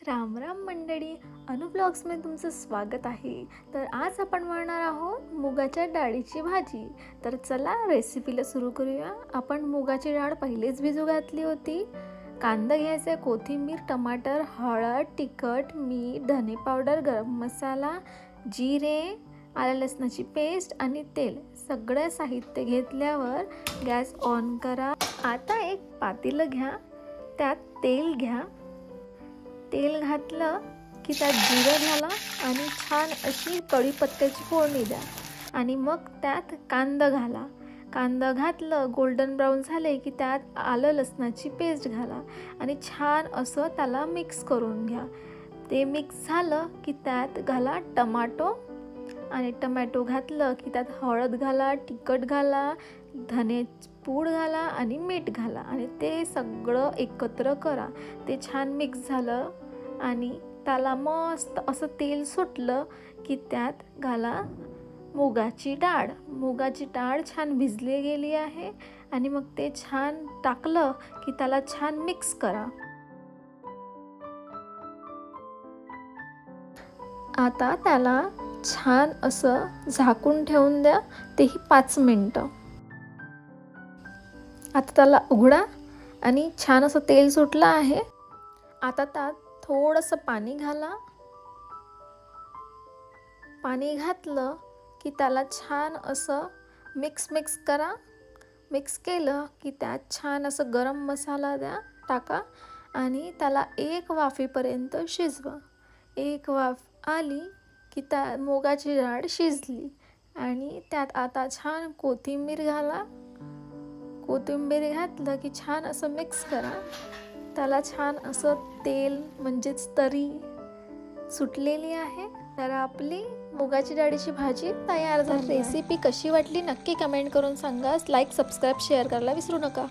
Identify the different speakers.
Speaker 1: राम राम मंडळी, अनु ब्लॉग्समध्ये तुमचं स्वागत आहे। तर आज आपण बनवणार आहोत मुगाच्या डाळीची भाजी। तर चला रेसिपीला सुरू करूया। आपण मुगाची डाळ पहिलेच भिजू घातली होती। कांदा घ्यायचा, कोथिंबीर, टमाटर, हळद, तिखट, मीठ, धने पावडर, गरम मसाला, जिरे, आलं लसणाची पेस्ट आणि तेल, सगळं साहित्य घेतल्यावर गॅस ऑन करा। आता एक पातेलं घ्या, त्यात तेल घ्या। तेल घातलं की त्यात जिरं घाला आणि छान अशी कढीपत्त्याची फोडणी द्या आणि मग त्यात कांदा घाला। कांदा घातलं, गोल्डन ब्राऊन झाले की त्यात आलं लसणाची पेस्ट घाला आणि छान असं त्याला मिक्स करून घ्या। ते मिक्स झालं की त्यात घाला टमाटो आणि टमॅटो घातलं की त्यात हळद घाला, तिखट घाला, धने पूड घाला आणि मीठ घाला आणि ते सगळं एकत्र करा। ते छान मिक्स झालं आणि त्याला मस्त असं तेल सुटलं की त्यात घाला मुगाची डाळ। मुगाची डाळ छान भिजली गेली आहे आणि मग ते छान टाकलं की त्याला छान मिक्स करा। आता त्याला छान असं झाकून ठेवून द्या, तेही 5 मिनिटं। आता त्याला उघडा आणि छान असं तेल सुटलं आहे। आता त्यात थोडंसं पाणी घाला। पाणी घातलं की त्याला छान असं मिक्स करा। मिक्स केलं की त्यात छान असं गरम मसाला टाका आणि त्याला एक वाफेपर्यंत शिजवा। एक वाफ आली की त्या मुगाची डाळ शिजली आणि त्यात आता छान कोथिंबीर घाला। कोथिंबीर घातलं की छान असं मिक्स करा। त्याला छान असं तेल म्हणजेच तरी सुटलेली आहे। तर आपली मुगाची डाळीची भाजी तयार झाली। रेसिपी कशी वाटली नक्की कमेंट करून सांगा। लाईक, सबस्क्राईब, शेअर करायला विसरू नका।